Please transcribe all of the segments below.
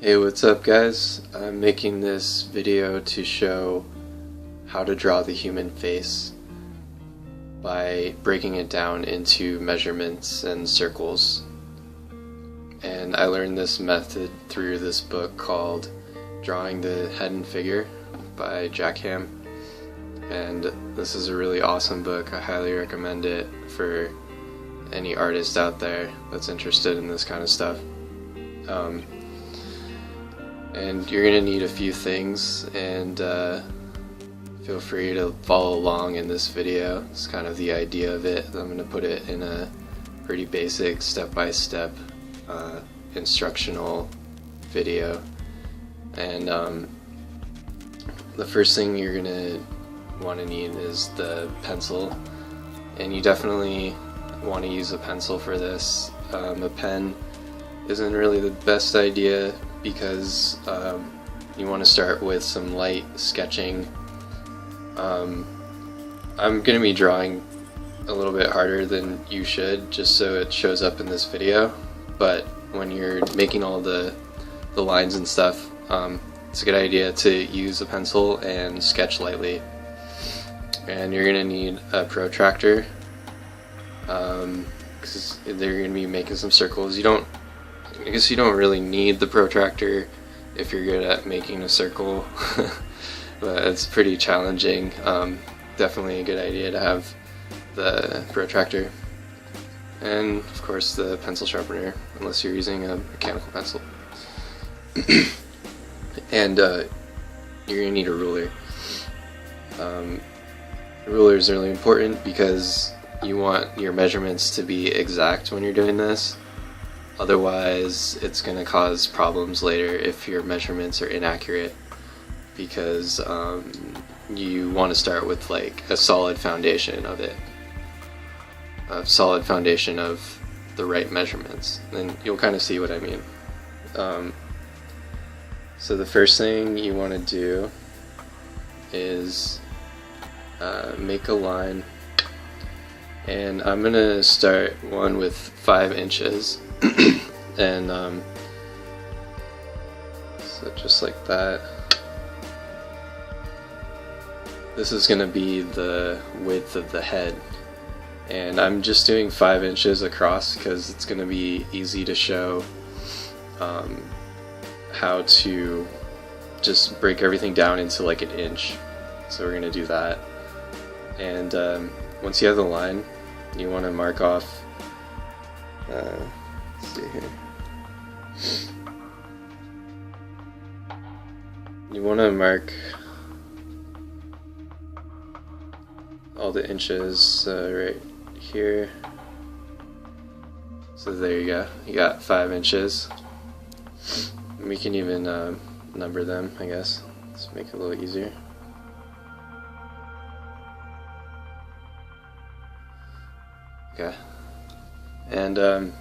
Hey, what's up guys? I'm making this video to show how to draw the human face by breaking it down into measurements and circles. And I learned this method through this book called Drawing the Head and Figure by Jack Hamm. And this is a really awesome book. I highly recommend it for any artist out there that's interested in this kind of stuff. And you're going to need a few things, and feel free to follow along in this video. It's kind of the idea of it. I'm going to put it in a pretty basic step-by-step instructional video. And the first thing you're going to want to need is the pencil, and you definitely want to use a pencil for this. A pen isn't really the best idea because you want to start with some light sketching. I'm going to be drawing a little bit harder than you should just so it shows up in this video, but when you're making all the lines and stuff, it's a good idea to use a pencil and sketch lightly. And you're going to need a protractor because they're going to be making some circles. I guess you don't really need the protractor if you're good at making a circle, but it's pretty challenging. Definitely a good idea to have the protractor. And of course the pencil sharpener, unless you're using a mechanical pencil. And you're going to need a ruler. The ruler is really important because you want your measurements to be exact when you're doing this. Otherwise, it's going to cause problems later if your measurements are inaccurate, because you want to start with like a solid foundation of it, a solid foundation of the right measurements. Then you'll kind of see what I mean. So the first thing you want to do is make a line, and I'm going to start one with 5 inches. And so just like that. This is going to be the width of the head, and I'm just doing 5 inches across because it's going to be easy to show how to just break everything down into like an inch. So we're going to do that, and once you have the line, you want to mark off let's see here. You want to mark all the inches right here. So there you go. You got 5 inches. And we can even number them, I guess. Let's make it a little easier. Okay. And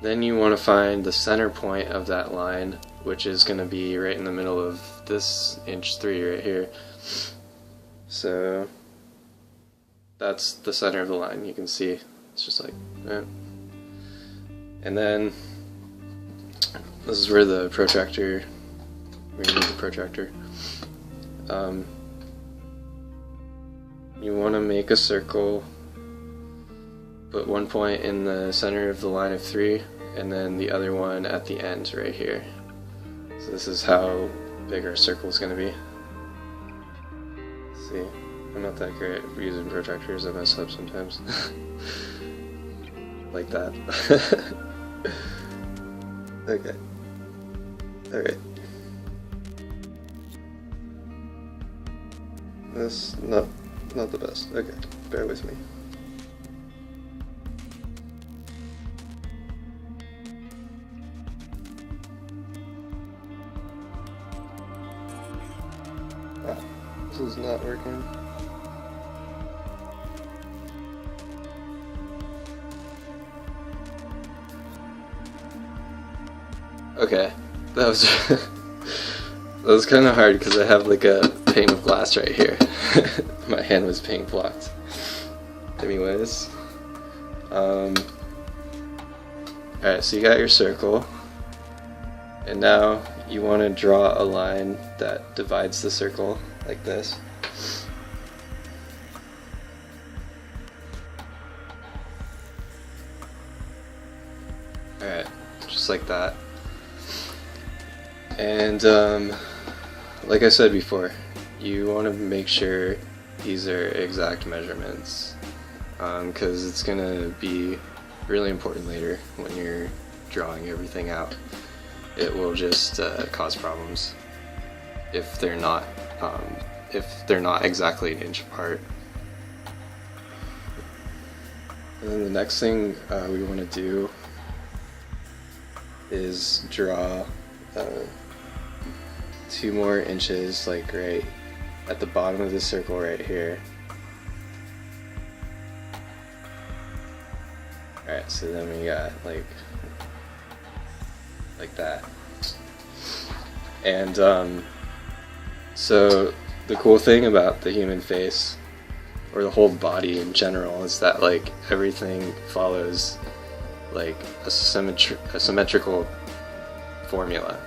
then you want to find the center point of that line, which is going to be right in the middle of this inch 3 right here. So that's the center of the line. You can see it's just like that. And then this is where the protractor, we're going to use the protractor. You want to make a circle. Put one point in the center of the line of 3, and then the other one at the end right here. So this is how big our circle is going to be. Let's see, I'm not that great at using protractors. I mess up sometimes. Like that. Okay. Alright. That's not the best. Okay, bear with me. This is not working. Okay, that was that was kind of hard because I have like a pane of glass right here. My hand was being blocked. Anyways, alright, so you got your circle, And now you want to draw a line that divides the circle like this. Alright, just like that. And like I said before, you want to make sure these are exact measurements, because it's going to be really important later when you're drawing everything out. It will just cause problems if they're not exactly an inch apart. And then the next thing we want to do is draw 2 more inches, like right at the bottom of the circle right here. Alright, so then we got like that. And so the cool thing about the human face, or the whole body in general, is that like everything follows like a symmetrical formula.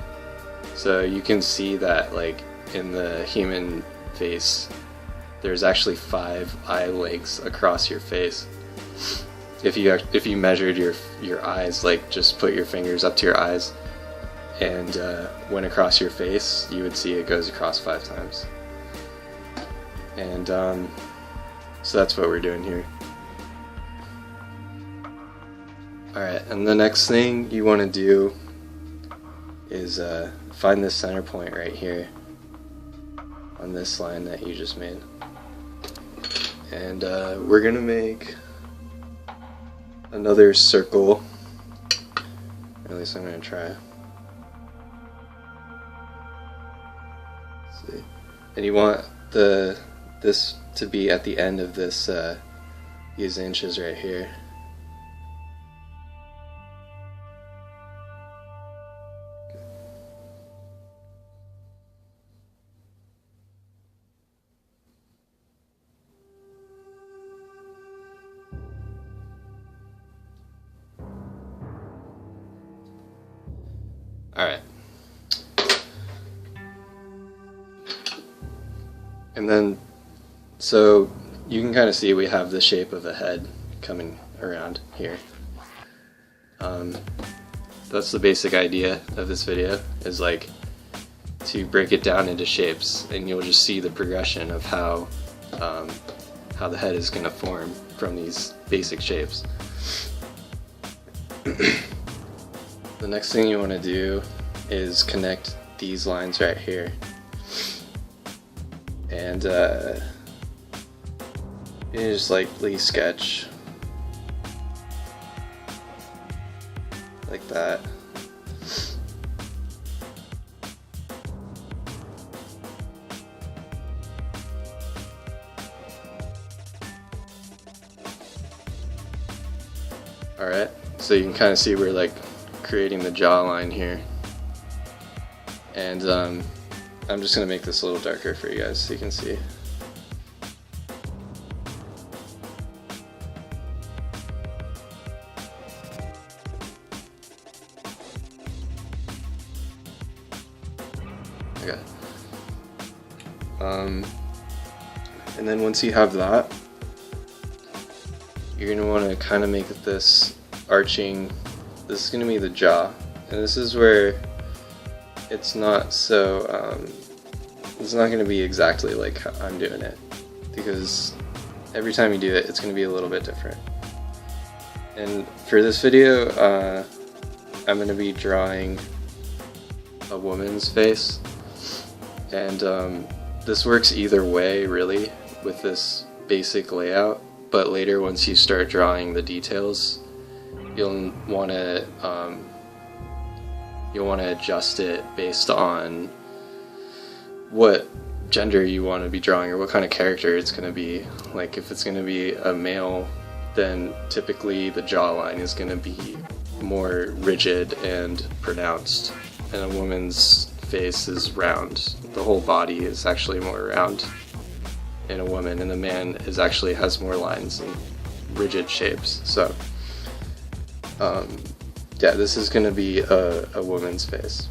So you can see that like in the human face there's actually 5 eye legs across your face. If you measured your eyes, like just put your fingers up to your eyes and went across your face, you would see it goes across 5 times. And so that's what we're doing here. Alright, and the next thing you want to do is find this center point right here on this line that you just made. And we're going to make another circle, or at least I'm going to try. Let's see. And you want this to be at the end of this these inches right here. Alright. And then, so you can kind of see we have the shape of a head coming around here. That's the basic idea of this video, is like to break it down into shapes, and you'll just see the progression of how the head is going to form from these basic shapes. The next thing you want to do is connect these lines right here, and you just lightly sketch like that. Alright, so you can kind of see we're like creating the jawline here, and I'm just going to make this a little darker for you guys so you can see. Okay. And then once you have that, you're going to want to kind of make this arching. This is going to be the jaw, and this is where it's not so, it's not going to be exactly like how I'm doing it, because every time you do it, it's going to be a little bit different. And for this video, I'm going to be drawing a woman's face, and this works either way really with this basic layout, but later once you start drawing the details, you'll want to adjust it based on what gender you want to be drawing, or what kind of character it's going to be. Like if it's going to be a male, then typically the jawline is going to be more rigid and pronounced, and a woman's face is round. The whole body is actually more round in a woman, and the man actually has more lines and rigid shapes. So yeah, this is going to be a woman's face.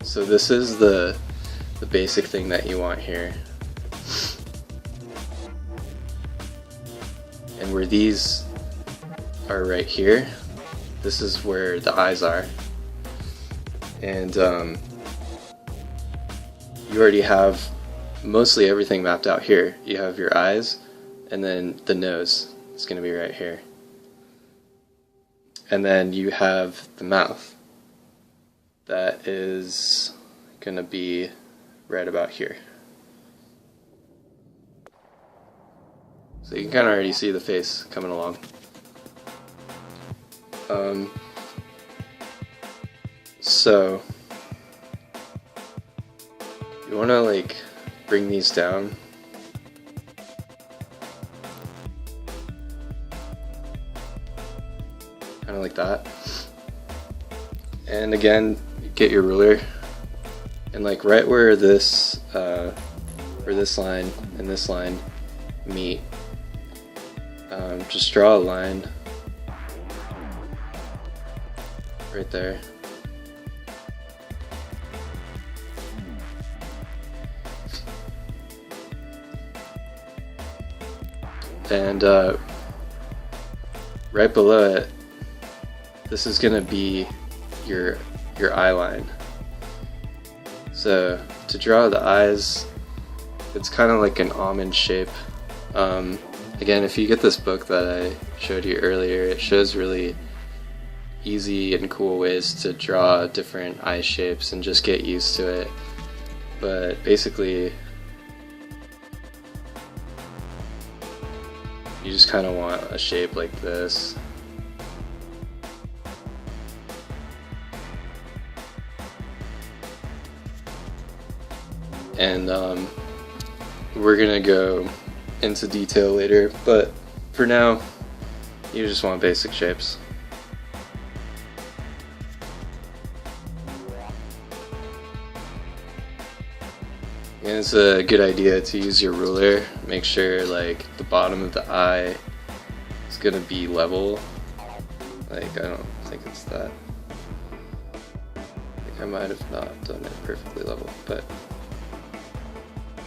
So this is the basic thing that you want here. And where these are right here, this is where the eyes are. And you already have mostly everything mapped out here. You have your eyes, and then the nose is going to be right here. And then you have the mouth. That is going to be right about here. So you can kind of already see the face coming along. So you want to like bring these down. Kind of like that. And again, get your ruler, and like right where this line and this line meet, just draw a line right there. And right below it, this is gonna be your eye line. So to draw the eyes, it's kind of like an almond shape. Again, if you get this book that I showed you earlier, it shows really easy and cool ways to draw different eye shapes and just get used to it. But basically, you just kind of want a shape like this. And we're gonna go into detail later, but for now, you just want basic shapes. And it's a good idea to use your ruler. Make sure like the bottom of the eye is gonna be level. Like I don't think it's that. Like I might have not done it perfectly level, but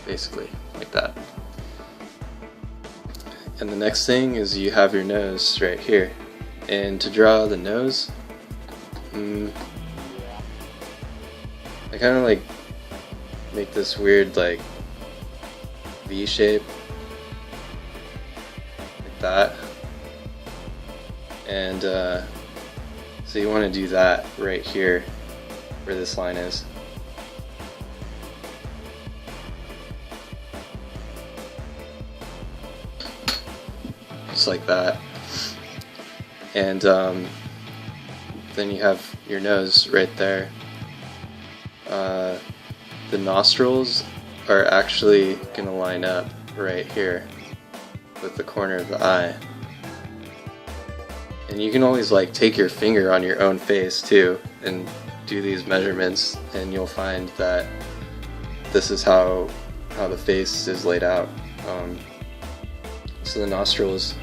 basically like that. And the next thing is you have your nose right here. And to draw the nose, I kind of like make this weird like V shape like that. And so you want to do that right here where this line is. Just like that. And then you have your nose right there. The nostrils are actually going to line up right here with the corner of the eye. And you can always like take your finger on your own face too and do these measurements, and you'll find that this is how the face is laid out. So the nostrils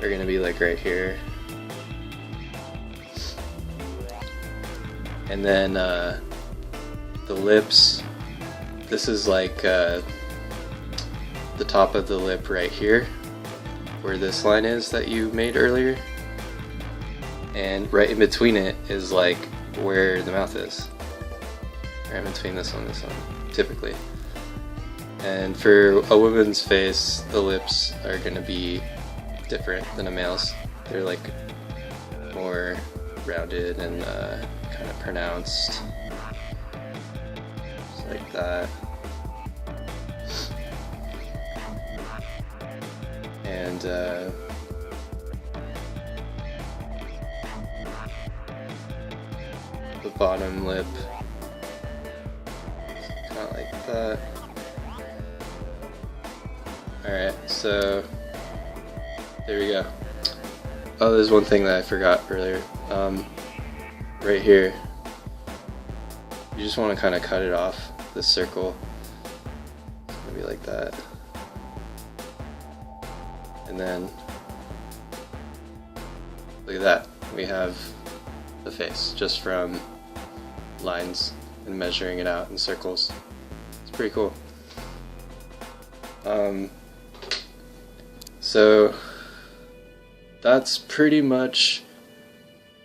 are going to be like right here. And then the lips, this is like the top of the lip right here, where this line is that you made earlier. And right in between it is like where the mouth is. Right in between this one and this one, typically. And for a woman's face, the lips are going to be different than a male's. They're like more rounded and kind of pronounced. Just like that. And the bottom lip, kind of like that. Alright, so there we go. Oh, there's one thing that I forgot earlier. Right here, you just want to kind of cut it off, this circle. It's going to be like that. And then, look at that. We have the face, just from lines and measuring it out in circles. It's pretty cool. So that's pretty much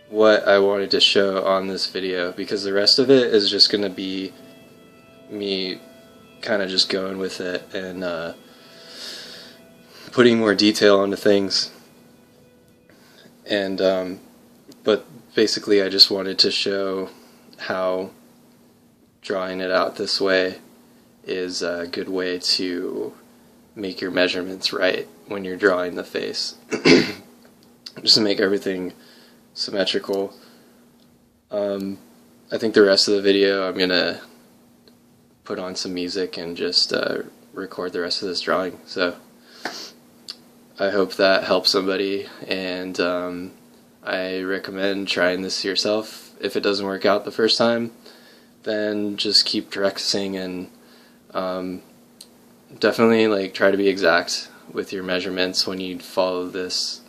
what I wanted to show on this video, because the rest of it is just going to be me kind of just going with it and putting more detail into things. And but basically I just wanted to show how drawing it out this way is a good way to make your measurements right when you're drawing the face. Just to make everything symmetrical. I think the rest of the video I'm gonna put on some music and just record the rest of this drawing. So I hope that helps somebody, and I recommend trying this yourself. If it doesn't work out the first time, then just keep practicing, and definitely like try to be exact with your measurements when you follow this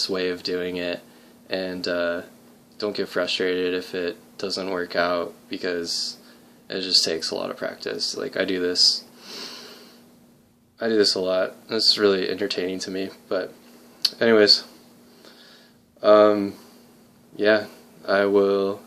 way of doing it, and don't get frustrated if it doesn't work out, because it just takes a lot of practice. Like I do this a lot. It's really entertaining to me. But anyways, yeah, I will